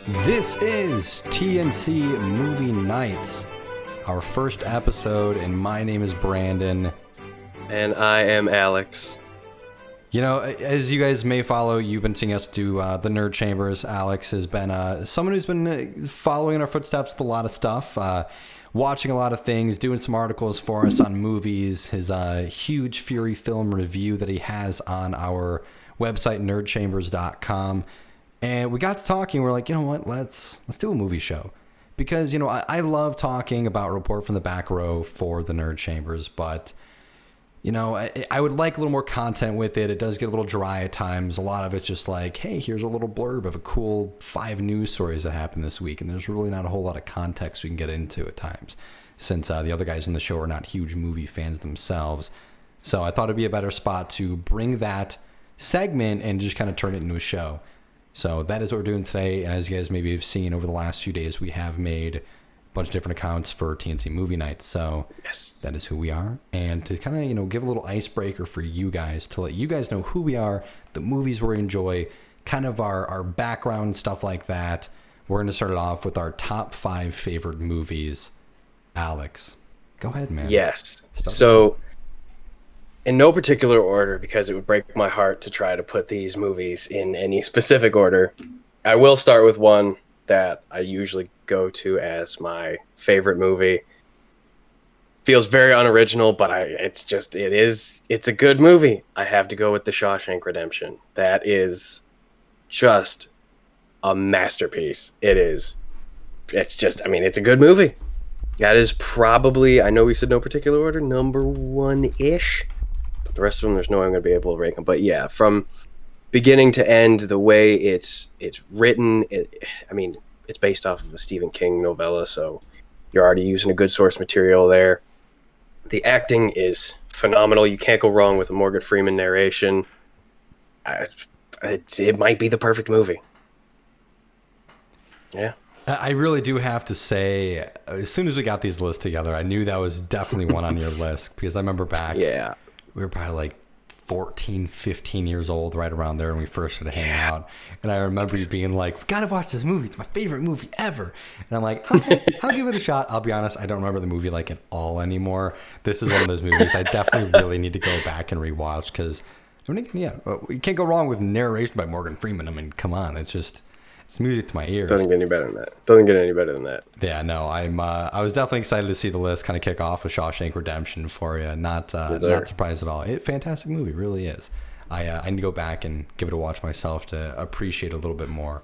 This is TNC Movie Knights, our first episode, and my name is Brandon. And I am Alex. You know, as you guys may follow, you've been seeing us do the Nerd Chambers. Alex has been someone who's been following in our footsteps with a lot of stuff, watching a lot of things, doing some articles for us on movies, his huge Fury film review that he has on our website, nerdchambers.com. And we got to talking. We're like, you know what? Let's do a movie show. Because, you know, I love talking about Report from the Back Row for the Nerd Chambers, but, you know, I would like a little more content with it. It does get a little dry at times. A lot of it's just like, hey, here's a little blurb of a cool 5 news stories that happened this week. And there's really not a whole lot of context we can get into at times, since the other guys in the show are not huge movie fans themselves. So I thought it'd be a better spot to bring that segment and just kind of turn it into a show. So that is what we're doing today. And as you guys maybe have seen over the last few days, we have made a bunch of different accounts for TNC Movie Nights. So Yes. that is who we are. And to kind of, you know, give a little icebreaker for you guys, to let you guys know who we are, the movies we enjoy, kind of our background, stuff like that. We're going to start it off with our top 5 favorite movies. Alex, go ahead, man. Yes. Start. So, in no particular order, because it would break my heart to try to put these movies in any specific order, I will start with one that I usually go to as my favorite movie. Feels very unoriginal, but it's a good movie. I have to go with The Shawshank Redemption. That is just a masterpiece. It's a good movie. That is probably, I know we said no particular order, number 1-ish. But the rest of them, there's no way I'm going to be able to rank them. But yeah, from beginning to end, the way it's written, it's based off of a Stephen King novella, so you're already using a good source material there. The acting is phenomenal. You can't go wrong with a Morgan Freeman narration. It might be the perfect movie. Yeah. I really do have to say, as soon as we got these lists together, I knew that was definitely one on your list, because I remember back, Yeah. we were probably like 14, 15 years old, right around there when we first started hanging out. And I remember you being like, we got to watch this movie. It's my favorite movie ever. And I'm like, okay, I'll give it a shot. I'll be honest, I don't remember the movie like at all anymore. This is one of those movies I definitely really need to go back and rewatch, because, you can't go wrong with narration by Morgan Freeman. I mean, come on. It's music to my ears. Doesn't get any better than that. Yeah, no, I was definitely excited to see the list kind of kick off with Shawshank Redemption for you. Not surprised at all. Fantastic movie, really is. I need to go back and give it a watch myself to appreciate it a little bit more.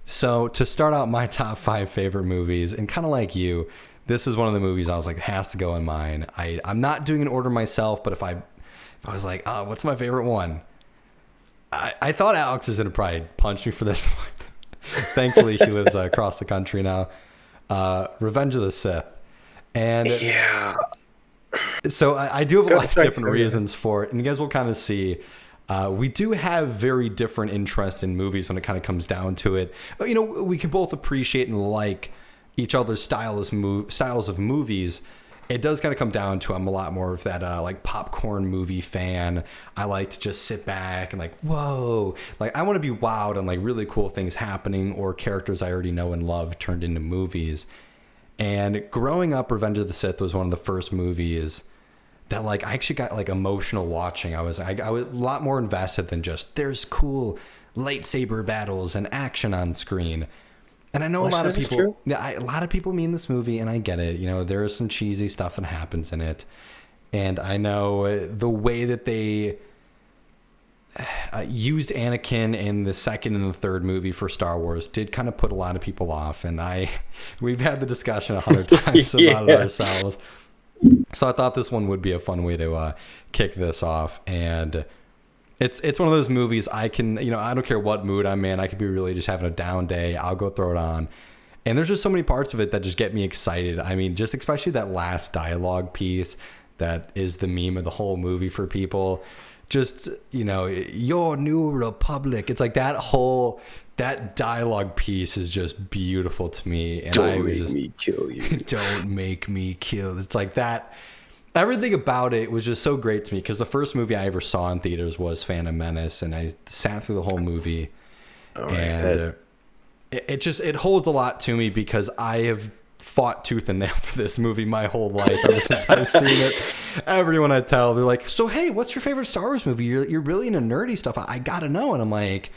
So to start out my top 5 favorite movies, and kind of like you, this is one of the movies I was like, it has to go in mine. I'm not doing an order myself, but if I was like, oh, what's my favorite one? I thought Alex is going to probably punch me for this one. Thankfully, he lives across the country now. Revenge of the Sith. And Yeah. so I do have a lot of different reasons for it. And you guys will kind of see, we do have very different interests in movies when it kind of comes down to it. But, you know, we can both appreciate and like each other's styles of movies. It does kind of come down to, I'm a lot more of that like popcorn movie fan. I like to just sit back and like, whoa, like I want to be wowed on like really cool things happening, or characters I already know and love turned into movies. And growing up, Revenge of the Sith was one of the first movies that like I actually got like emotional watching. I was a lot more invested than just there's cool lightsaber battles and action on screen. And I know a lot of people, a lot of people mean this movie, and I get it. You know, there is some cheesy stuff that happens in it. And I know the way that they used Anakin in the second and the third movie for Star Wars did kind of put a lot of people off. And we've had the discussion 100 times about it ourselves. So I thought this one would be a fun way to kick this off. And it's one of those movies I can, you know, I don't care what mood I'm in. I could be really just having a down day. I'll go throw it on. And there's just so many parts of it that just get me excited. I mean, just especially that last dialogue piece that is the meme of the whole movie for people. Just, you know, your new republic. It's like that dialogue piece is just beautiful to me. And Don't make me kill you. Don't make me kill. It's like that. Everything about it was just so great to me, because the first movie I ever saw in theaters was Phantom Menace, and I sat through the whole movie. it holds a lot to me because I have fought tooth and nail for this movie my whole life ever since I've seen it. Everyone I tell, they're like, so hey, what's your favorite Star Wars movie? You're really into nerdy stuff. I gotta know. And I'm like,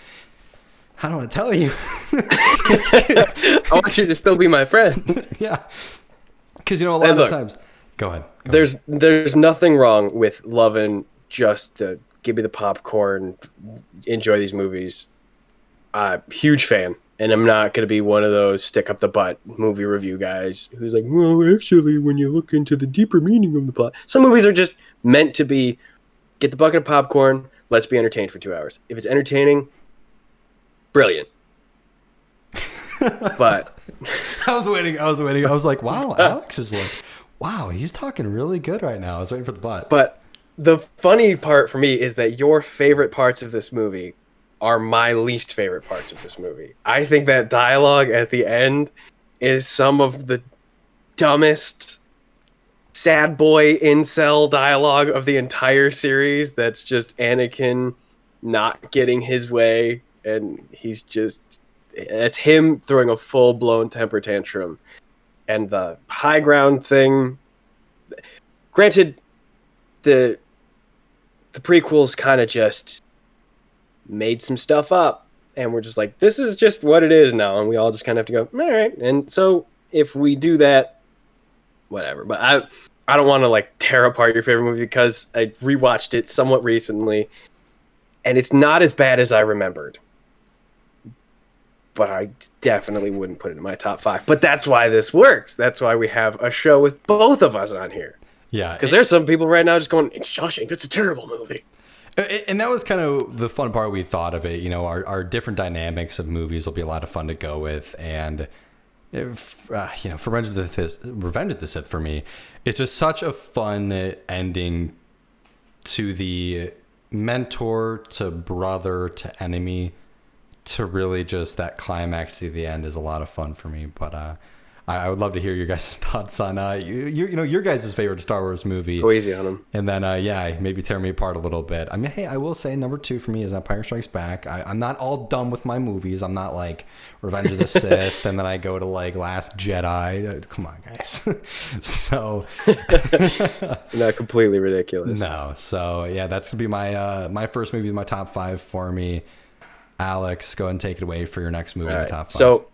I don't want to tell you. I want you to still be my friend. Yeah. Because, a lot of times... Go ahead. There's nothing wrong with loving just to give me the popcorn, enjoy these movies. Huge fan. And I'm not going to be one of those stick up the butt movie review guys who's like, well, actually, when you look into the deeper meaning of the plot, some movies are just meant to be, get the bucket of popcorn, let's be entertained for 2 hours. If it's entertaining, brilliant. But I was waiting. I was like, wow, Alex is like, wow, he's talking really good right now. I was waiting for the butt. But the funny part for me is that your favorite parts of this movie are my least favorite parts of this movie. I think that dialogue at the end is some of the dumbest sad boy incel dialogue of the entire series. That's just Anakin not getting his way, and it's him throwing a full-blown temper tantrum. And the high ground thing, granted, the prequels kind of just made some stuff up, and we're just like, this is just what it is now, and we all just kind of have to go, all right. And so if we do that, whatever. But I don't want to like tear apart your favorite movie because I rewatched it somewhat recently, and it's not as bad as I remembered. But I definitely wouldn't put it in my top 5. But that's why this works. That's why we have a show with both of us on here. Yeah. Because there's some people right now just going, it's Shawshank, that's a terrible movie. And that was kind of the fun part we thought of it. Our different dynamics of movies will be a lot of fun to go with. And, for Revenge of the Sith for me, it's just such a fun ending to the mentor to brother to enemy to really just that climax to the end is a lot of fun for me. But I would love to hear your guys' thoughts on your guys' favorite Star Wars movie. Go easy on them. And then maybe tear me apart a little bit. I mean, hey, I will say number 2 for me is Empire Strikes Back. I'm not all done with my movies. I'm not like Revenge of the Sith and then I go to like Last Jedi. Come on, guys. So not completely ridiculous. No. So yeah, that's gonna be my first movie in my top 5 for me. Alex, go ahead and take it away for your next movie in the top 5. So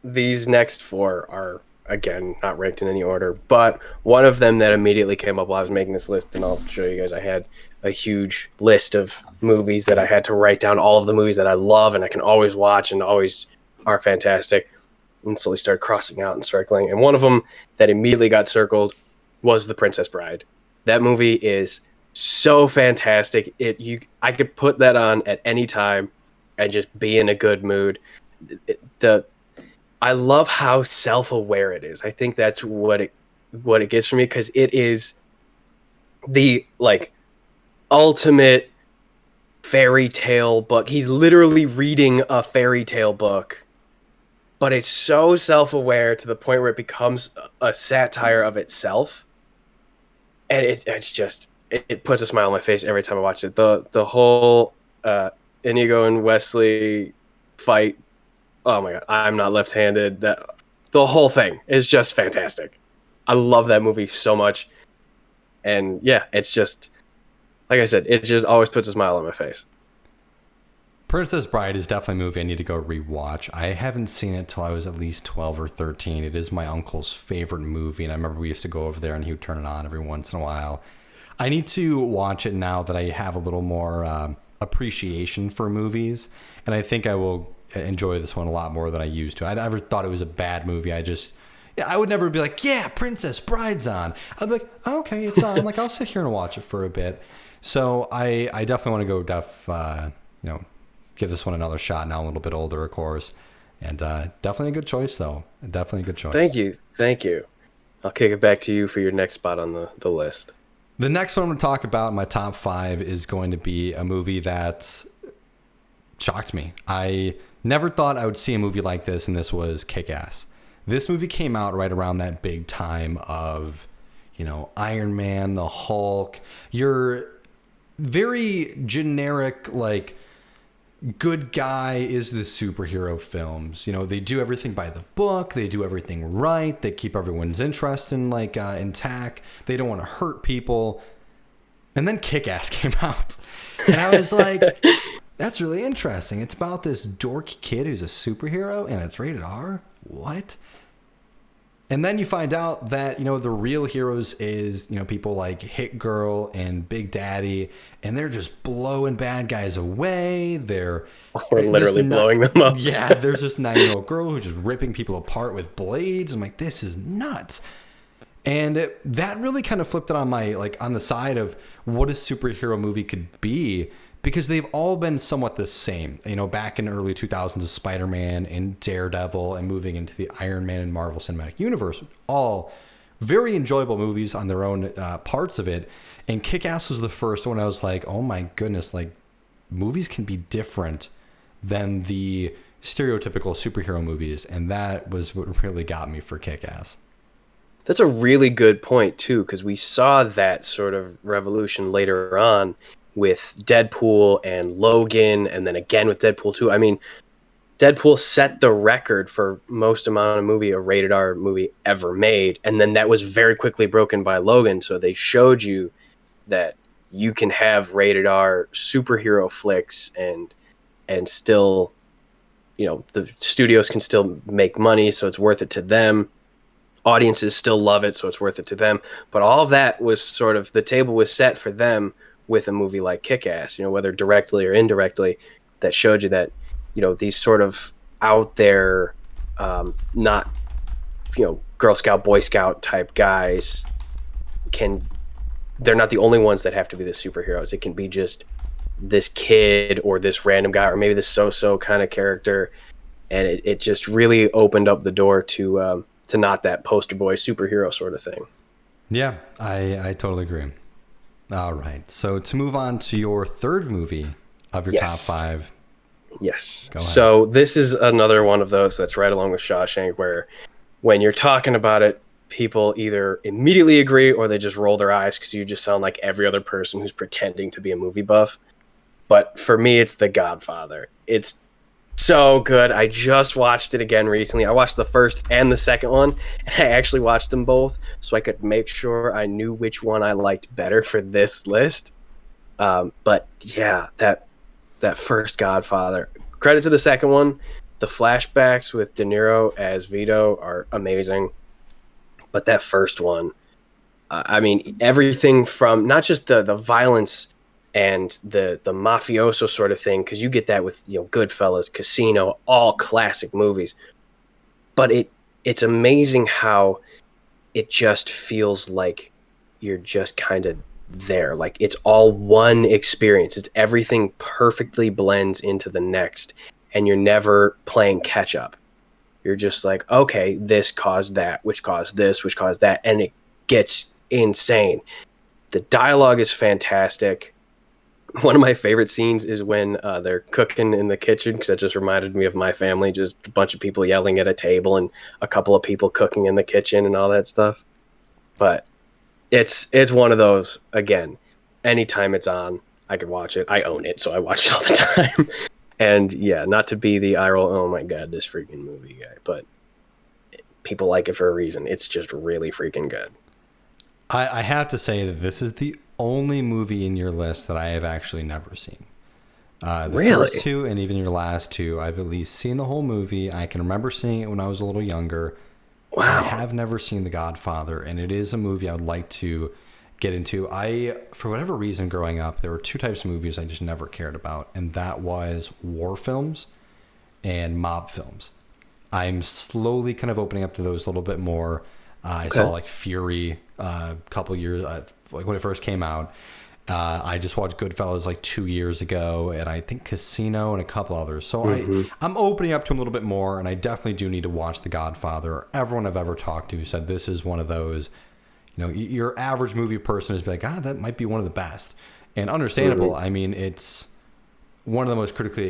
these next 4 are, again, not ranked in any order, but one of them that immediately came up while I was making this list, and I'll show you guys, I had a huge list of movies that I had to write down, all of the movies that I love and I can always watch and always are fantastic, and slowly started crossing out and circling. And one of them that immediately got circled was The Princess Bride. That movie is so fantastic. I could put that on at any time and just be in a good mood. I love how self-aware it is. I think that's what it gets for me, because it is the like ultimate fairy tale book. He's literally reading a fairy tale book, but it's so self-aware to the point where it becomes a satire of itself, and it puts a smile on my face every time I watch it. The whole Inigo and Wesley fight. Oh my god, I'm not left-handed. The whole thing is just fantastic. I love that movie so much. And yeah, it's just, like I said, it just always puts a smile on my face. Princess Bride is definitely a movie I need to go rewatch. I haven't seen it till I was at least 12 or 13. It is my uncle's favorite movie, and I remember we used to go over there and he would turn it on every once in a while. I need to watch it now that I have a little more appreciation for movies, and I think I will enjoy this one a lot more than I used to. I never thought it was a bad movie. I would never be like, yeah, Princess Bride's on. I'd be like, oh, okay, it's on. Like, I'll sit here and watch it for a bit. So I definitely want to go give this one another shot now. I'm a little bit older, of course. And definitely a good choice, though. Definitely a good choice. Thank you. I'll kick it back to you for your next spot on the list. The next one I'm going to talk about in my top 5 is going to be a movie that shocked me. I never thought I would see a movie like this, and this was Kick-Ass. This movie came out right around that big time of, Iron Man, the Hulk, your very generic, like, good guy is the superhero films. You know, they do everything by the book. They do everything right. They keep everyone's interest intact. They don't want to hurt people. And then Kick-Ass came out. And I was like, that's really interesting. It's about this dork kid who's a superhero and it's rated R? What? And then you find out that, you know, the real heroes is, you know, people like Hit Girl and Big Daddy, and they're just blowing bad guys away. We're literally blowing them up. Yeah, there's this 9-year-old girl who's just ripping people apart with blades. I'm like, this is nuts. And that really kind of flipped it on on the side of what a superhero movie could be, because they've all been somewhat the same. You know, back in the early 2000s of Spider-Man and Daredevil and moving into the Iron Man and Marvel Cinematic Universe, all very enjoyable movies on their own parts of it. And Kick-Ass was the first one I was like, oh my goodness, like movies can be different than the stereotypical superhero movies. And that was what really got me for Kick-Ass. That's a really good point too, because we saw that sort of revolution later on with Deadpool and Logan, and then again with Deadpool 2. I mean, Deadpool set the record for most amount of movie a rated R movie ever made, and then that was very quickly broken by Logan. So they showed you that you can have rated R superhero flicks and still, you know, the studios can still make money, so it's worth it to them. Audiences still love it, so it's worth it to them. But all of that was sort of, the table was set for them with a movie like Kick-Ass, you know, whether directly or indirectly, that showed you that, you know, these sort of out there, not, you know, Girl Scout, Boy Scout type guys they're not the only ones that have to be the superheroes. It can be just this kid or this random guy, or maybe this so-so kind of character. And it just really opened up the door to not that poster boy superhero sort of thing. Yeah, I totally agree. All right. So to move on to your third movie of your top 5. Yes. So this is another one of those that's right along with Shawshank, where when you're talking about it, people either immediately agree or they just roll their eyes because you just sound like every other person who's pretending to be a movie buff. But for me, it's The Godfather. It's so good. I just watched it again recently. I watched the first and the second one, and I actually watched them both so I could make sure I knew which one I liked better for this list. But yeah, that first Godfather. Credit to the second one. The flashbacks with De Niro as Vito are amazing. But that first one, I mean, everything from not just the violence and the mafioso sort of thing, because you get that with, you know, Goodfellas, Casino, all classic movies. But it's amazing how it just feels like you're just kind of there. Like it's all one experience. It's everything perfectly blends into the next, and you're never playing catch up. You're just like, okay, this caused that, which caused this, which caused that, and it gets insane. The dialogue is fantastic. One of my favorite scenes is when they're cooking in the kitchen, because that just reminded me of my family, just a bunch of people yelling at a table and a couple of people cooking in the kitchen and all that stuff. But it's one of those, again, anytime it's on, I could watch it. I own it, so I watch it all the time. And yeah, not to be the eye roll, oh my God, this freaking movie guy, but people like it for a reason. It's just really freaking good. I have to say that this is the only movie in your list that I have actually never seen. Really? First two and even your last two, I've at least seen the whole movie. I can remember seeing it when I was a little younger. Wow. I have never seen The Godfather, and it is a movie I would like to get into. For whatever reason, growing up, there were two types of movies I just never cared about, and that was war films and mob films. I'm slowly kind of opening up to those a little bit more. I saw like Fury a couple years, like when it first came out. I just watched Goodfellas like 2 years ago, and I think Casino and a couple others. So I'm opening up to them a little bit more, and I definitely do need to watch The Godfather. Everyone I've ever talked to said this is one of those, you know, your average movie person is like, that might be one of the best. And understandable. I mean, it's one of the most critically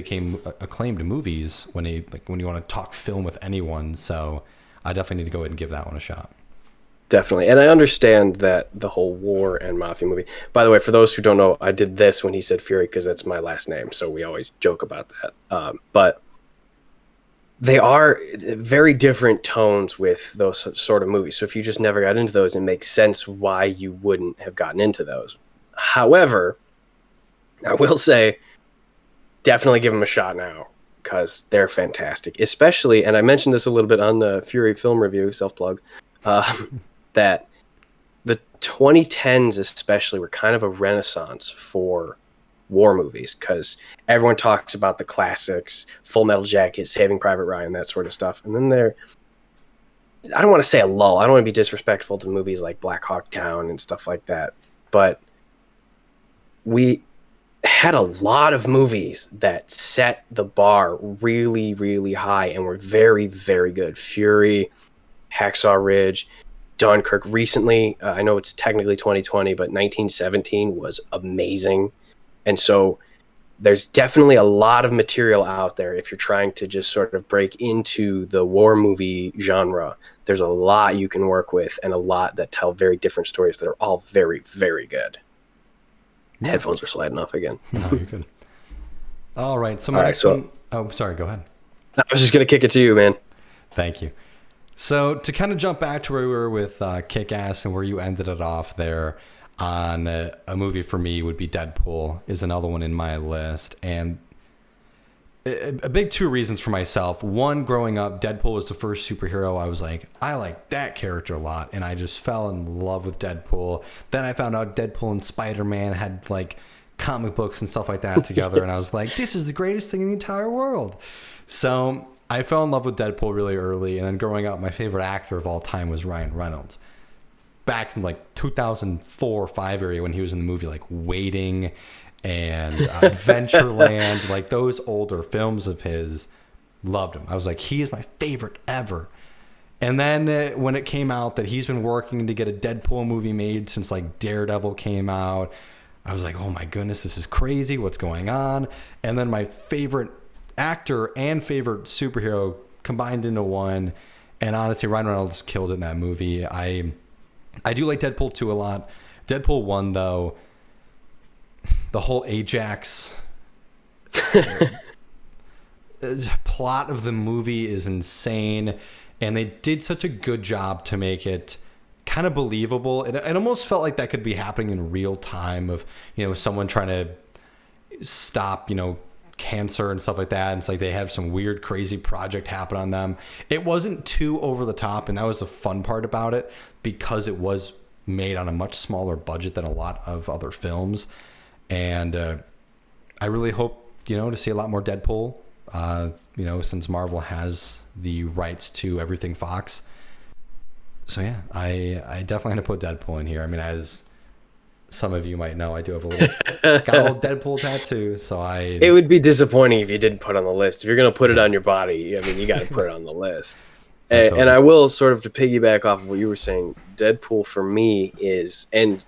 acclaimed movies when you want to talk film with anyone. So I definitely need to go ahead and give that one a shot. Definitely. And I understand that the whole war and mafia movie. By the way, for those who don't know, I did this when he said Fury because that's my last name. So we always joke about that. But they are very different tones with those sort of movies. So if you just never got into those, it makes sense why you wouldn't have gotten into those. However, I will say, definitely give them a shot now because they're fantastic. Especially, and I mentioned this a little bit on the Fury film review, self-plug, that the 2010s especially were kind of a renaissance for war movies because everyone talks about the classics, Full Metal Jacket, Saving Private Ryan, that sort of stuff. And then I don't want to say a lull. I don't want to be disrespectful to movies like Black Hawk Down and stuff like that. But we had a lot of movies that set the bar really, really high and were very, very good. Fury, Hacksaw Ridge, Dunkirk. Recently, I know it's technically 2020, but 1917 was amazing. And so there's definitely a lot of material out there if you're trying to just sort of break into the war movie genre. There's a lot you can work with and a lot that tell very different stories that are all very, very good. Yeah. Headphones are sliding off again. No, you're good. All right. So my next one. Oh, sorry. Go ahead. I was just going to kick it to you, man. Thank you. So to kind of jump back to where we were with Kick-Ass and where you ended it off there on a movie for me would be Deadpool is another one in my list. And a big two reasons for myself. One, growing up, Deadpool was the first superhero I was like, I like that character a lot. And I just fell in love with Deadpool. Then I found out Deadpool and Spider-Man had like comic books and stuff like that together. Yes. And I was like, this is the greatest thing in the entire world. So I fell in love with Deadpool really early. And then growing up, my favorite actor of all time was Ryan Reynolds. Back in like 2004 or 5 area when he was in the movie like Waiting and Adventureland, like those older films of his, loved him. I was like, he is my favorite ever. And then when it came out that he's been working to get a Deadpool movie made since like Daredevil came out, I was like, oh my goodness, this is crazy. What's going on? And then my favorite actor and favorite superhero combined into one. And honestly, Ryan Reynolds killed it in that movie. I do like Deadpool 2 a lot. Deadpool 1, though, the whole Ajax plot of the movie is insane. And they did such a good job to make it kind of believable. It almost felt like that could be happening in real time of, you know, someone trying to stop, you know, cancer and stuff like that. And it's like they have some weird, crazy project happen on them. It wasn't too over the top, and that was the fun part about it because it was made on a much smaller budget than a lot of other films. And I really hope, you know, to see a lot more Deadpool, you know, since Marvel has the rights to everything Fox. So yeah, I definitely had to put Deadpool in here. I mean, as some of you might know, I do have got a little Deadpool tattoo, so it would be disappointing if you didn't put it on the list. If you're going to put it on your body, I mean, you got to put it on the list. And I will sort of to piggyback off of what you were saying, Deadpool for me is, and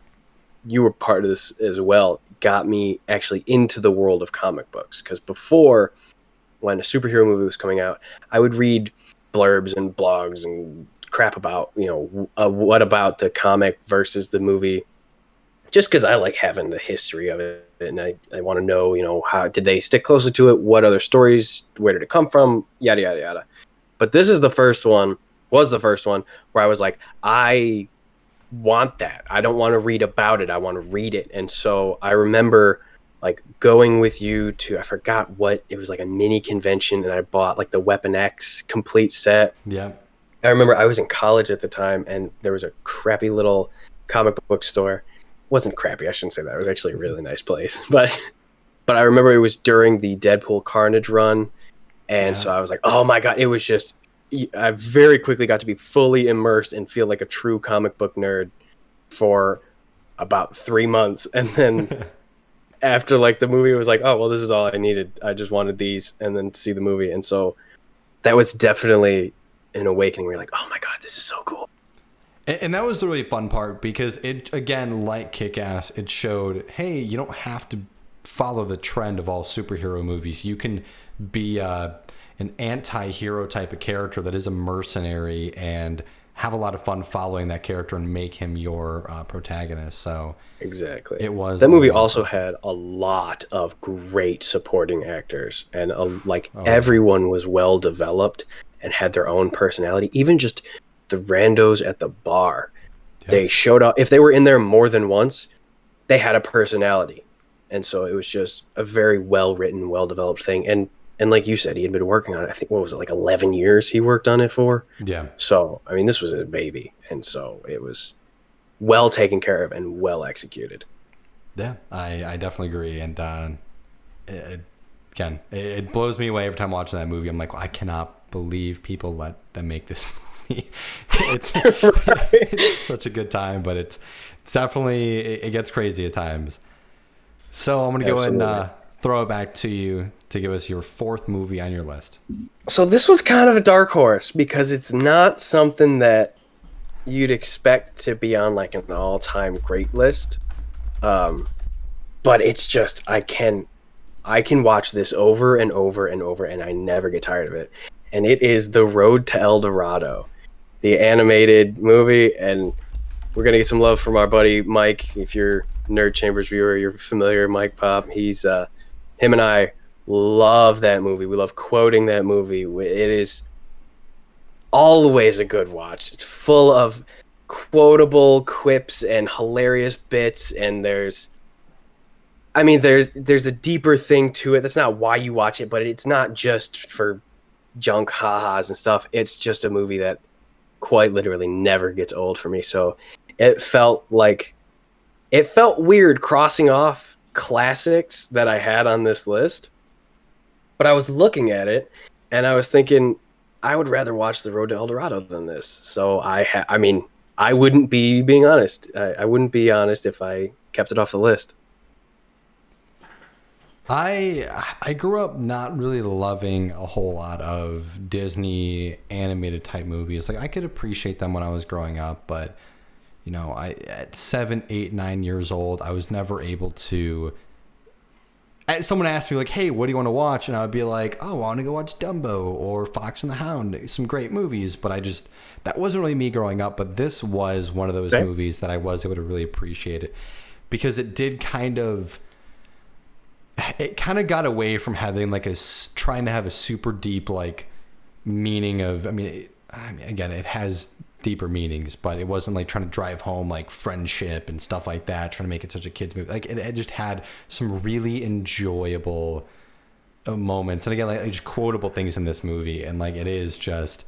you were part of this as well, got me actually into the world of comic books. Because before, when a superhero movie was coming out, I would read blurbs and blogs and crap about, you know, what about the comic versus the movie, just because I like having the history of it. And I want to know, you know, how did they stick closer to it? What other stories? Where did it come from? Yada, yada, yada. But this is the first one where I was like, I want that. I don't want to read about it. I want to read it. And so I remember like going with you to, I forgot what, it was like a mini convention, and I bought like the Weapon X complete set. Yeah. I remember I was in college at the time, and there was a crappy little comic book store. It wasn't crappy, I shouldn't say that. It was actually a really nice place. But I remember it was during the Deadpool Carnage run. And so I was like, oh my God, it was just, I very quickly got to be fully immersed and feel like a true comic book nerd for about 3 months. And then after like the movie, was like, oh, well, this is all I needed. I just wanted these and then see the movie. And so that was definitely an awakening where you're like, oh my God, this is so cool. And that was the really fun part because it, again, like Kick-Ass, it showed, hey, you don't have to follow the trend of all superhero movies. You can be an anti-hero type of character that is a mercenary and have a lot of fun following that character and make him your protagonist. So Exactly. it was That a movie lot of also fun. had a lot of great supporting actors, and like Oh, yeah. everyone was well developed and had their own personality. Even just the randos at the bar, Yeah. they showed up. If they were in there more than once, they had a personality, and so it was just a very well written, well developed thing. And like you said, he had been working on it. I think what was it, like 11 years he worked on it for. Yeah. So I mean, this was a baby, and so it was well taken care of and well executed. Yeah, I definitely agree. And it, again, it blows me away every time watching that movie. I'm like, well, I cannot believe people let them make this movie. It's, it's such a good time, but it's definitely, it gets crazy at times. So I'm going to go ahead and throw it back to you to give us your fourth movie on your list. So this was kind of a dark horse because it's not something that you'd expect to be on like an all-time great list. But it's just I can watch this over and over and over and I never get tired of it. And it is The Road to El Dorado, the animated movie. And we're gonna get some love from our buddy Mike. If you're Nerd Chambers viewer, you're familiar, Mike Pop. He's him and I love that movie. We love quoting that movie. It is always a good watch. It's full of quotable quips and hilarious bits, and there's a deeper thing to it. That's not why you watch it, but it's not just for junk ha-has and stuff. It's just a movie that quite literally never gets old for me. So it felt weird crossing off classics that I had on this list, but I was looking at it and I was thinking I would rather watch The Road to El Dorado than this. So I wouldn't be being honest. I wouldn't be honest if I kept it off the list. I grew up not really loving a whole lot of Disney animated type movies. Like I could appreciate them when I was growing up, but you know, at 7, 8, 9 years old, I was never able to. Someone asked me like, "Hey, what do you want to watch?" And I would be like, "Oh, I want to go watch Dumbo or Fox and the Hound, some great movies." But that wasn't really me growing up. But this was one of those movies that I was able to really appreciate it because it did it kind of got away from having like trying to have a super deep like meaning of. I mean, again, it has deeper meanings, but it wasn't like trying to drive home like friendship and stuff like that, trying to make it such a kid's movie. Like it just had some really enjoyable moments, and again, like just quotable things in this movie, and like it is just.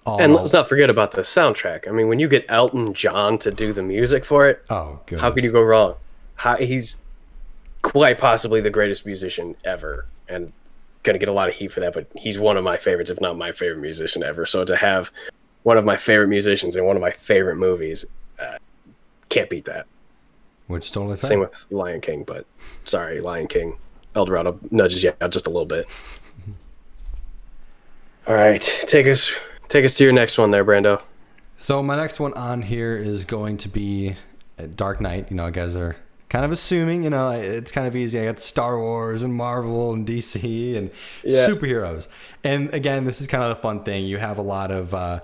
And let's not forget about the soundtrack. I mean, when you get Elton John to do the music for it, oh, goodness. How could you go wrong? He's quite possibly the greatest musician ever, and gonna get a lot of heat for that, but he's one of my favorites, if not my favorite musician ever. So to have one of my favorite musicians in one of my favorite movies, can't beat that. Which is totally fine. Same with Lion King, but sorry, Lion King, El Dorado nudges you out just a little bit. All right, take us to your next one there, Brando. So my next one on here is going to be Dark Knight. You know, you guys are kind of assuming, you know, it's kind of easy. I got Star Wars and Marvel and DC and superheroes. And again, this is kind of the fun thing. You have a lot of,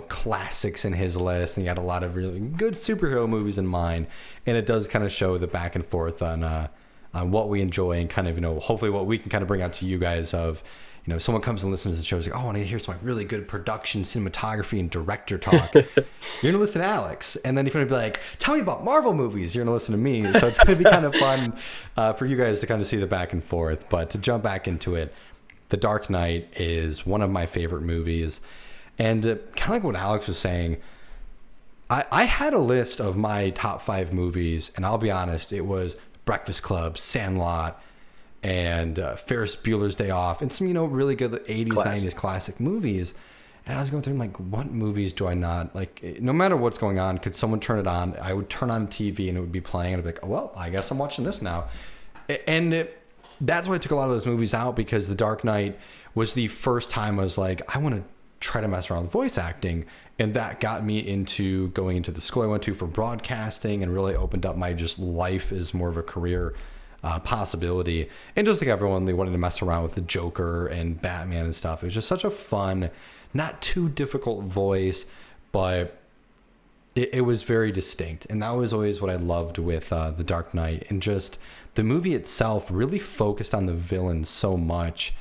classics in his list, and you got a lot of really good superhero movies in mind. And it does kind of show the back and forth on what we enjoy and kind of, hopefully what we can kind of bring out to you guys of, someone comes and listens to the show, like, oh, I want to hear some really good production, cinematography, and director talk. You're going to listen to Alex. And then if you're going to be like, tell me about Marvel movies, you're going to listen to me. So it's going to be kind of fun for you guys to kind of see the back and forth. But to jump back into it, The Dark Knight is one of my favorite movies. And kind of like what Alex was saying, I had a list of my top 5 movies. And I'll be honest, it was Breakfast Club, Sandlot, and Ferris Bueller's Day Off, and some, really good 80s, 90s classic movies. And I was going through, like, what movies do I not, like, no matter what's going on, could someone turn it on? I would turn on TV and it would be playing, and I'd be like, oh, well, I guess I'm watching this now. And that's why I took a lot of those movies out, because The Dark Knight was the first time I was like, I want to try to mess around with voice acting. And that got me into going into the school I went to for broadcasting, and really opened up my just life as more of a career possibility. And just like everyone, they wanted to mess around with the Joker and Batman and stuff. It was just such a fun, not too difficult voice, but it was very distinct. And that was always what I loved with The Dark Knight. And just the movie itself really focused on the villain so much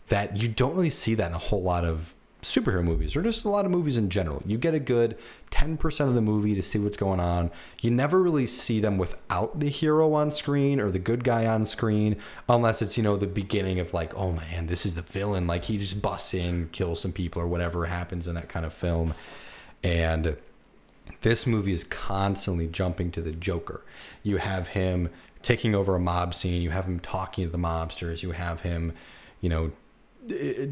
that you don't really see that in a whole lot of superhero movies, or just a lot of movies in general. You get a good 10% of the movie to see what's going on. You never really see them without the hero on screen or the good guy on screen, unless it's, the beginning of like, oh man, this is the villain. Like he just busts in, kills some people or whatever happens in that kind of film. And this movie is constantly jumping to the Joker. You have him taking over a mob scene. You have him talking to the mobsters. You have him,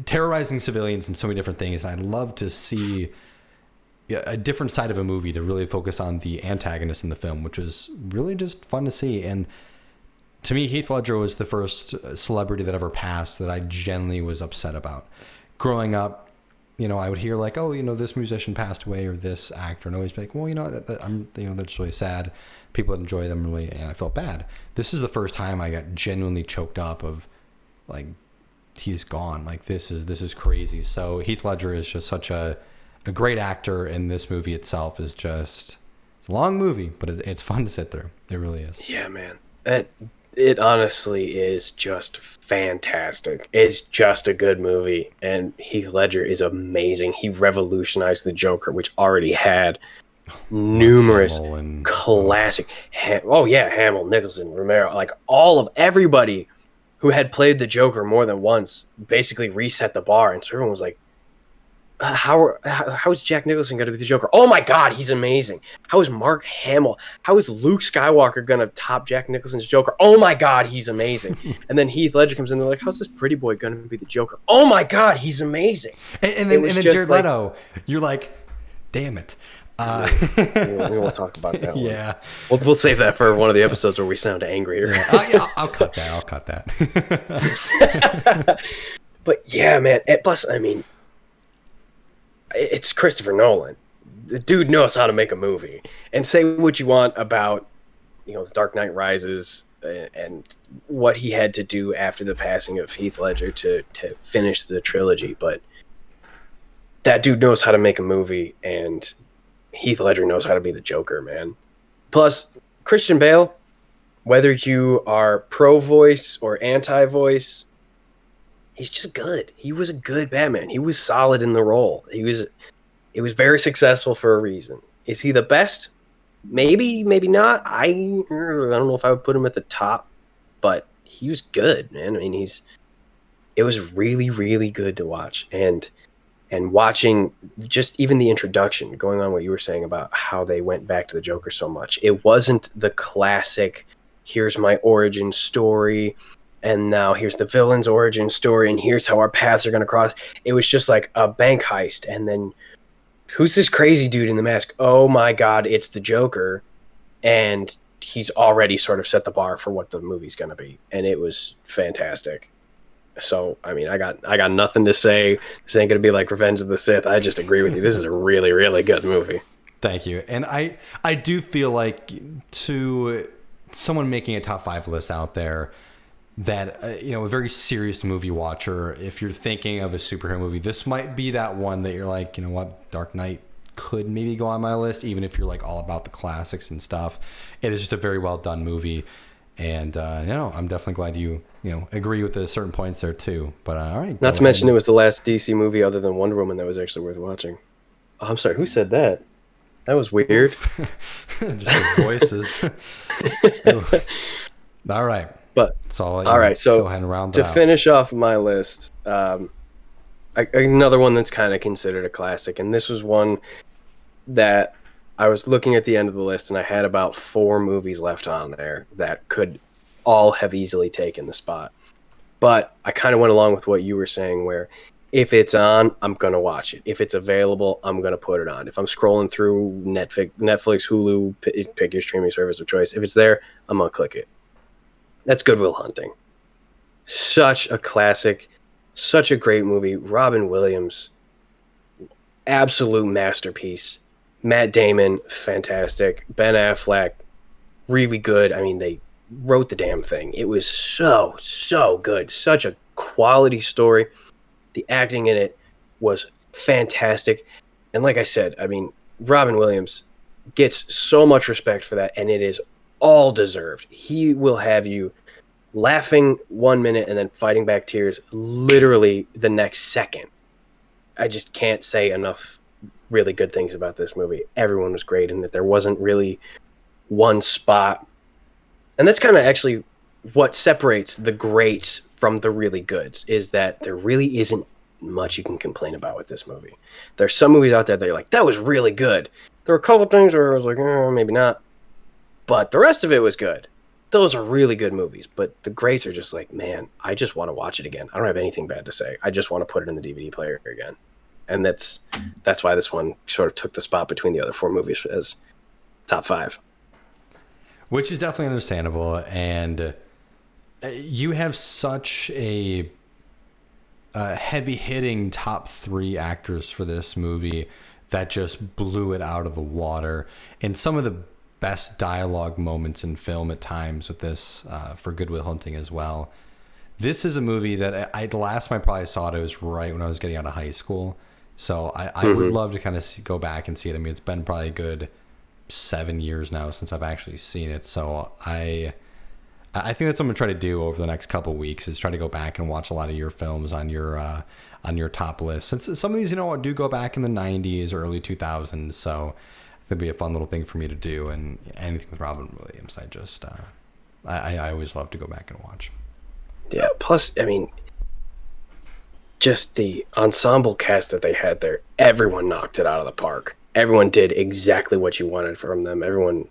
terrorizing civilians and so many different things. And I'd love to see a different side of a movie to really focus on the antagonist in the film, which was really just fun to see. And to me, Heath Ledger was the first celebrity that ever passed that I genuinely was upset about. Growing up, I would hear like, oh, this musician passed away or this actor, and always be like, well, that's really sad. People that enjoy them really, and I felt bad. This is the first time I got genuinely choked up of like, he's gone. Like this is crazy. So Heath Ledger is just such a great actor, and this movie itself is just, it's a long movie, but it's fun to sit through. It really is. Yeah, man. It honestly is just fantastic. It's just a good movie, and Heath Ledger is amazing. He revolutionized the Joker, which already had numerous classic. Hamill, Nicholson, Romero, like everybody who had played the Joker more than once basically reset the bar, and so everyone was like, how is Jack Nicholson going to be the Joker? Oh my God, he's amazing. How is Mark Hamill? How is Luke Skywalker going to top Jack Nicholson's Joker? Oh my God, he's amazing. And then Heath Ledger comes in, they're like, how's this pretty boy going to be the Joker? Oh my God, he's amazing. And then Jared Leto, you're like, damn it. We won't talk about that one. Yeah. We'll save that for one of the episodes where we sound angrier. Yeah, I'll cut that. But yeah, man. Plus, I mean, it's Christopher Nolan. The dude knows how to make a movie. And say what you want about, The Dark Knight Rises and what he had to do after the passing of Heath Ledger to finish the trilogy, but that dude knows how to make a movie, and Heath Ledger knows how to be the Joker, man. Plus, Christian Bale, whether you are pro-voice or anti-voice, he's just good. He was a good Batman. He was solid in the role. It was very successful for a reason. Is he the best? Maybe, maybe not. I don't know if I would put him at the top, but he was good, man. I mean, it was really, really good to watch. And watching just even the introduction, going on what you were saying about how they went back to the Joker so much. It wasn't the classic, here's my origin story, and now here's the villain's origin story, and here's how our paths are going to cross. It was just like a bank heist, and then who's this crazy dude in the mask? Oh my God, it's the Joker. And he's already sort of set the bar for what the movie's going to be. And it was fantastic. So, I mean, I got nothing to say. This ain't going to be like Revenge of the Sith. I just agree with you. This is a really, really good movie. Thank you. And I do feel like, to someone making a top 5 list out there, that a very serious movie watcher, if you're thinking of a superhero movie, this might be that one that you're like, you know what, Dark Knight could maybe go on my list, even if you're like all about the classics and stuff. It is just a very well done movie, and I'm definitely glad you agree with the certain points there too. But all right, not to mention it was the last DC movie other than Wonder Woman that was actually worth watching. Oh, I'm sorry, who said that? That was weird. Just the voices. All right. But all right, so go ahead and round to finish off my list, another one that's kind of considered a classic, and this was one that I was looking at the end of the list, and I had about 4 movies left on there that could all have easily taken the spot. But I kind of went along with what you were saying, where if it's on, I'm going to watch it. If it's available, I'm going to put it on. If I'm scrolling through Netflix, Hulu, pick your streaming service of choice. If it's there, I'm going to click it. That's Good Will Hunting. Such a classic, such a great movie. Robin Williams, absolute masterpiece. Matt Damon, fantastic. Ben Affleck, really good. I mean, they wrote the damn thing. It was so, so good. Such a quality story. The acting in it was fantastic. And like I said, I mean, Robin Williams gets so much respect for that, and it is all deserved. He will have you laughing 1 minute and then fighting back tears literally the next second. I just can't say enough really good things about this movie. Everyone was great in it. There wasn't really one spot. And that's kind of actually what separates the greats from the really goods, is that there really isn't much you can complain about with this movie. There's some movies out there that you're like, that was really good. There were a couple things where I was like, maybe not. But the rest of it was good. Those are really good movies. But the greats are just like, man, I just want to watch it again. I don't have anything bad to say. I just want to put it in the DVD player again. And that's why this one sort of took the spot between the other four movies as top five. Which is definitely understandable. And you have such a heavy-hitting top three actors for this movie that just blew it out of the water. And some of the best dialogue moments in film at times with this, for Good Will Hunting as well. This is a movie that the last time I probably saw it was right when I was getting out of high school. So I would love to kind of go back and see it. I mean, it's been probably a good 7 years now since I've actually seen it. So I think that's what I'm gonna try to do over the next couple of weeks, is try to go back and watch a lot of your films on your top list. Since some of these, do go back in the 90s or early 2000s. So it'd be a fun little thing for me to do. And anything with Robin Williams, I just I always love to go back and watch. Yeah. Plus, I mean, just the ensemble cast that they had there, everyone knocked it out of the park. Everyone did exactly what you wanted from them. Everyone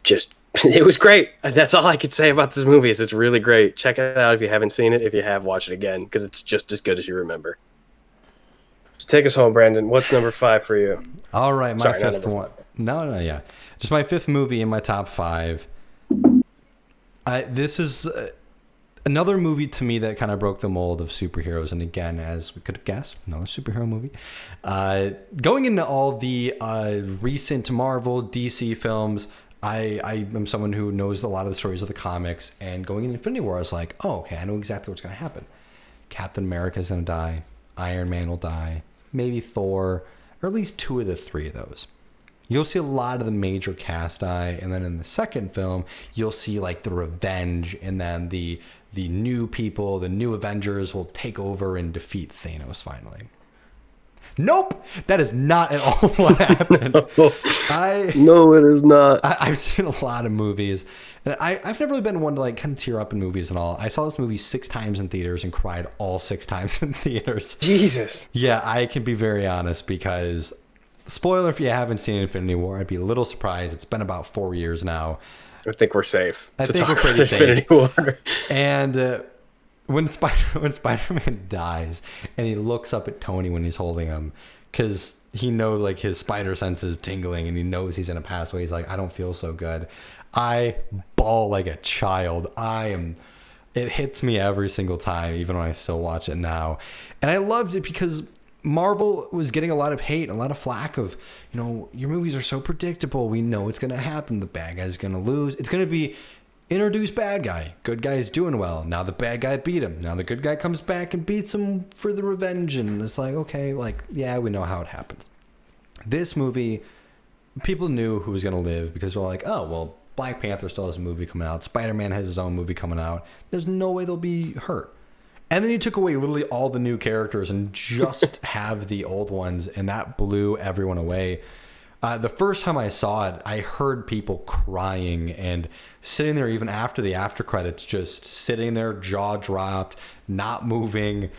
just, it was great. That's all I could say about this movie, is it's really great. Check it out if you haven't seen it. If you have, watch it again, because it's just as good as you remember. So take us home, Brandon. What's number 5 for you? All right, my fifth one. No, yeah. Just my fifth movie in my top 5. This is another movie to me that kind of broke the mold of superheroes. And again, as we could have guessed, another superhero movie. Going into all the recent Marvel, DC films, I am someone who knows a lot of the stories of the comics. And going into Infinity War, I was like, oh, okay, I know exactly what's going to happen. Captain America's going to die. Iron Man will die. Maybe Thor, or at least 2 of the 3 of those. You'll see a lot of the major cast die, and then in the second film, you'll see like the revenge, and then the new people, the new Avengers will take over and defeat Thanos finally. Nope, that is not at all what happened. No, it is not. I've seen a lot of movies, and I've never really been one to like kind of tear up in movies and all. I saw this movie 6 times in theaters and cried all 6 times in theaters. Jesus. Yeah, I can be very honest, because spoiler if you haven't seen Infinity War, I'd be a little surprised. It's been about 4 years now. I think we're safe. I think we're pretty safe. Infinity War. And when Spider-Man dies and he looks up at Tony when he's holding him, because he knows like his spider sense is tingling and he knows he's gonna pass away. He's like, I don't feel so good. I bawl like a child. It hits me every single time, even when I still watch it now. And I loved it because Marvel was getting a lot of hate, a lot of flack of, your movies are so predictable. We know it's going to happen. The bad guy's going to lose. It's going to be introduce bad guy. Good guy's doing well. Now the bad guy beat him. Now the good guy comes back and beats him for the revenge. And it's like, okay, yeah, we know how it happens. This movie, people knew who was going to live because they're like, oh, well, Black Panther still has a movie coming out. Spider-Man has his own movie coming out. There's no way they'll be hurt. And then you took away literally all the new characters and just have the old ones, and that blew everyone away. The first time I saw it, I heard people crying and sitting there even after the after credits, just sitting there, jaw dropped, not moving.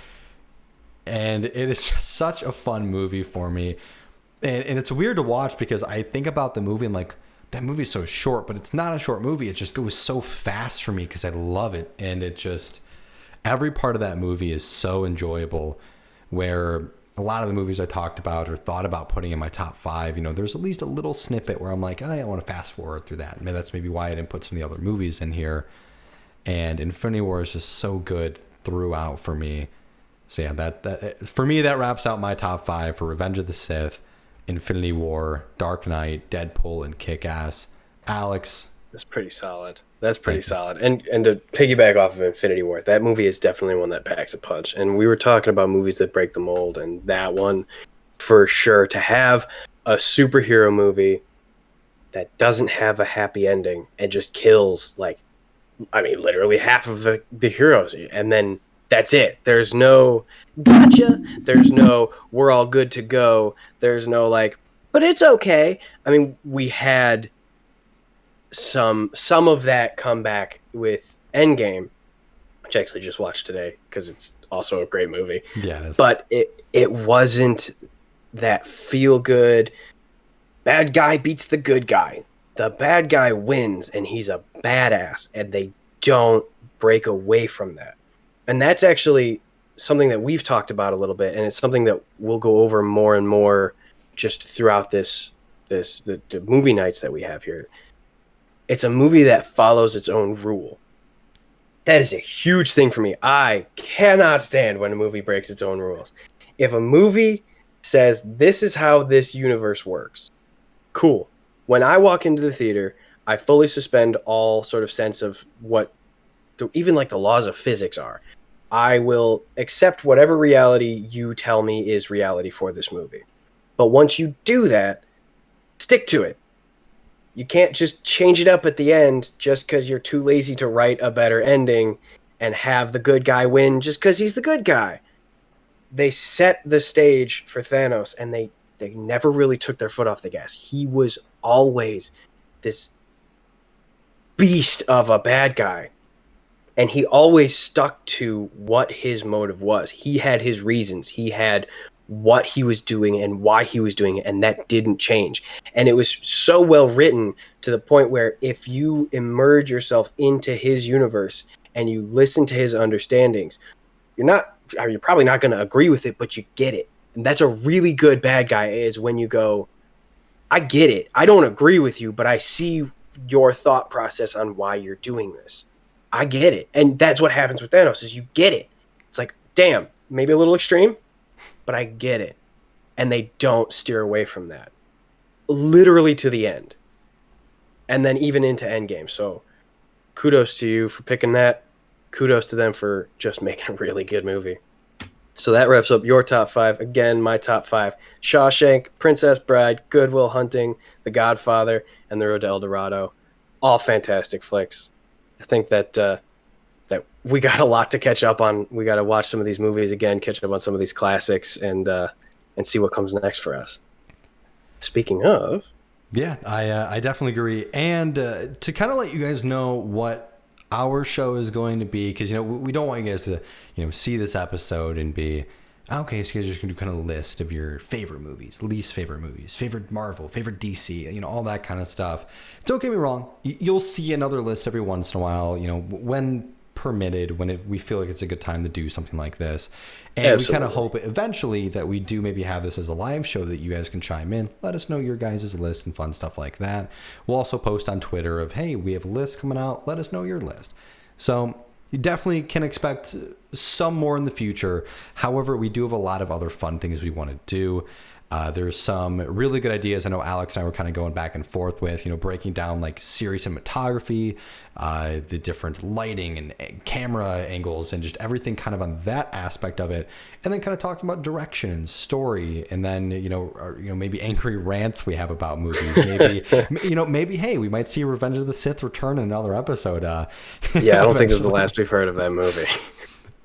And it is just such a fun movie for me. And it's weird to watch because I think about the movie and like, that movie is so short, but it's not a short movie. It just goes so fast for me because I love it. And it just... every part of that movie is so enjoyable, where a lot of the movies I talked about or thought about putting in my top 5, there's at least a little snippet where I'm like, I want to fast forward through that. And that's maybe why I didn't put some of the other movies in here. And Infinity War is just so good throughout for me. So yeah, that for me, that wraps out my top 5 for Revenge of the Sith, Infinity War, Dark Knight, Deadpool, and Kick-Ass. Alex. That's pretty solid. That's pretty solid. And to piggyback off of Infinity War, that movie is definitely one that packs a punch. And we were talking about movies that break the mold, and that one, for sure, to have a superhero movie that doesn't have a happy ending and just kills, like, I mean, literally half of the heroes, and then that's it. There's no gotcha. There's no we're all good to go. There's no like, but it's okay. I mean, we had some of that come back with Endgame, which I actually just watched today because it's also a great movie. Yeah, it is. But it wasn't that feel good. Bad guy beats the good guy. The bad guy wins, and he's a badass, and they don't break away from that. And that's actually something that we've talked about a little bit, and it's something that we'll go over more and more just throughout the movie nights that we have here. It's a movie that follows its own rule. That is a huge thing for me. I cannot stand when a movie breaks its own rules. If a movie says, this is how this universe works, cool. When I walk into the theater, I fully suspend all sort of sense of what even like the laws of physics are. I will accept whatever reality you tell me is reality for this movie. But once you do that, stick to it. You can't just change it up at the end just because you're too lazy to write a better ending and have the good guy win just because he's the good guy. They set the stage for Thanos, and they never really took their foot off the gas. He was always this beast of a bad guy, and he always stuck to what his motive was. He had his reasons. He had what he was doing and why he was doing it, and that didn't change. And it was so well written to the point where if you immerse yourself into his universe and you listen to his understandings, you're probably not going to agree with it, but you get it. And that's a really good bad guy, is when you go, I get it. I don't agree with you, but I see your thought process on why you're doing this. I get it. And that's what happens with Thanos, is you get it. It's like, damn, maybe a little extreme, but I get it. And they don't steer away from that. Literally to the end. And then even into Endgame. So kudos to you for picking that. Kudos to them for just making a really good movie. So that wraps up your top 5. Again, my top 5. Shawshank, Princess Bride, Good Will Hunting, The Godfather, and The Road to El Dorado. All fantastic flicks. I think that that we got a lot to catch up on. We got to watch some of these movies again, catch up on some of these classics, and see what comes next for us. Speaking of... Yeah, I definitely agree. And to kind of let you guys know what our show is going to be, because we don't want you guys to see this episode and be okay, so you guys are just gonna do kind of a list of your favorite movies, least favorite movies, favorite Marvel, favorite DC, all that kind of stuff. Don't get me wrong, you'll see another list every once in a while, when permitted, when we feel like it's a good time to do something like this. And Absolutely. We kind of hope eventually that we do maybe have this as a live show that you guys can chime in. Let us know your guys' list and fun stuff like that. We'll also post on Twitter of, hey, we have a list coming out. Let us know your list. So you definitely can expect some more in the future. However, we do have a lot of other fun things we want to do. There's some really good ideas. I know Alex and I were kind of going back and forth with, breaking down like series cinematography, the different lighting and camera angles and just everything kind of on that aspect of it. And then kind of talking about direction and story. And then, maybe angry rants we have about movies. Maybe, maybe, hey, we might see Revenge of the Sith return in another episode. Yeah, I don't think this is the last we've heard of that movie.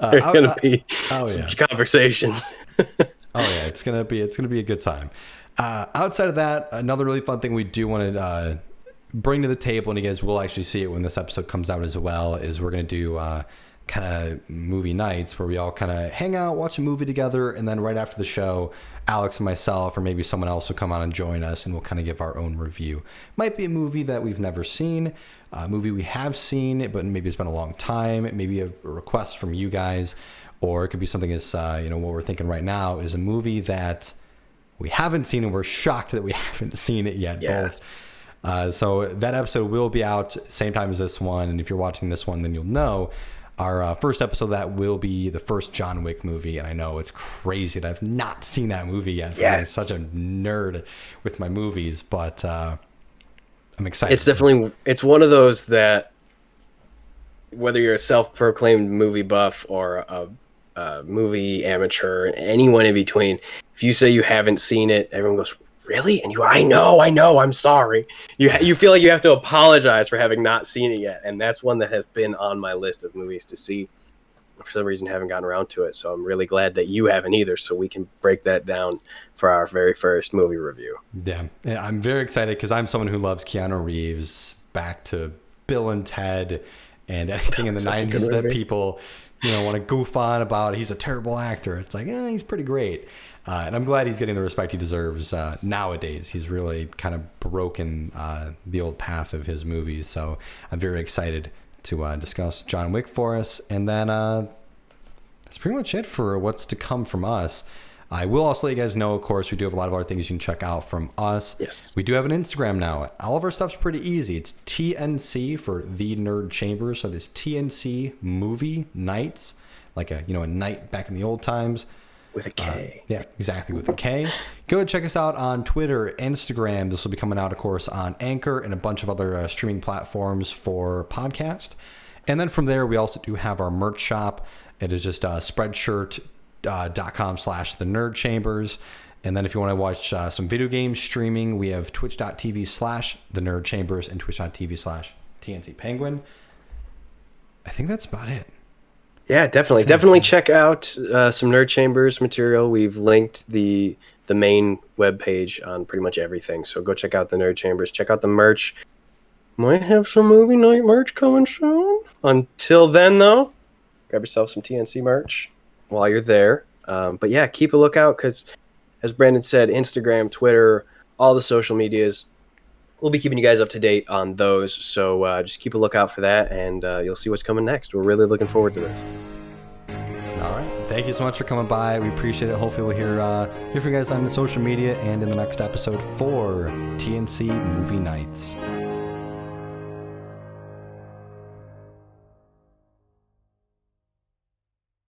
There's going to be some conversations. Oh yeah, it's gonna be a good time. Outside of that, another really fun thing we do want to bring to the table, and you guys will actually see it when this episode comes out as well, is we're gonna do kind of movie nights where we all kind of hang out, watch a movie together, and then right after the show, Alex and myself, or maybe someone else, will come on and join us, and we'll kind of give our own review. Might be a movie that we've never seen, a movie we have seen, but maybe it's been a long time. Maybe a request from you guys. Or it could be something as, what we're thinking right now is a movie that we haven't seen and we're shocked that we haven't seen it yet. Yes. Both. So that episode will be out same time as this one. And if you're watching this one, then you'll know our first episode of that will be the first John Wick movie. And I know it's crazy that I've not seen that movie yet. Yes. I'm such a nerd with my movies, but I'm excited. It's one of those that whether you're a self-proclaimed movie buff or a movie amateur, anyone in between, if you say you haven't seen it, everyone goes, really? And I know, I'm sorry. You feel like you have to apologize for having not seen it yet, and that's one that has been on my list of movies to see. For some reason, haven't gotten around to it, so I'm really glad that you haven't either, so we can break that down for our very first movie review. Yeah, I'm very excited because I'm someone who loves Keanu Reeves, back to Bill and Ted, and anything in the 90s that people, want to goof on about. He's a terrible actor. It's like, he's pretty great. And I'm glad he's getting the respect he deserves nowadays. He's really kind of broken the old path of his movies. So I'm very excited to discuss John Wick for us. And then that's pretty much it for what's to come from us. I will also let you guys know, of course, we do have a lot of other things you can check out from us. Yes. We do have an Instagram now. All of our stuff's pretty easy. It's TNC for The Nerd Chambers. So there's TNC Movie Knights, like a night back in the old times. With a K. Yeah, exactly, with a K. Go and check us out on Twitter, Instagram. This will be coming out, of course, on Anchor and a bunch of other streaming platforms for podcast. And then from there, we also do have our merch shop. It is just spreadshirt.com/The Nerd Chambers. And then if you want to watch some video game streaming, we have twitch.tv/The Nerd Chambers and twitch.tv/TNC Penguin. I think that's about it. Yeah, definitely. Definitely check out some Nerd Chambers material. We've linked the main webpage on pretty much everything. So go check out the Nerd Chambers. Check out the merch. Might have some movie night merch coming soon. Until then, though, grab yourself some TNC merch while you're there. But yeah, keep a lookout because, as Brandon said, Instagram, Twitter, all the social medias, we'll be keeping you guys up to date on those. So just keep a lookout for that, and you'll see what's coming next. We're really looking forward to this. All right. Thank you so much for coming by. We appreciate it. Hopefully we'll hear from you guys on the social media and in the next episode for TNC Movie Nights.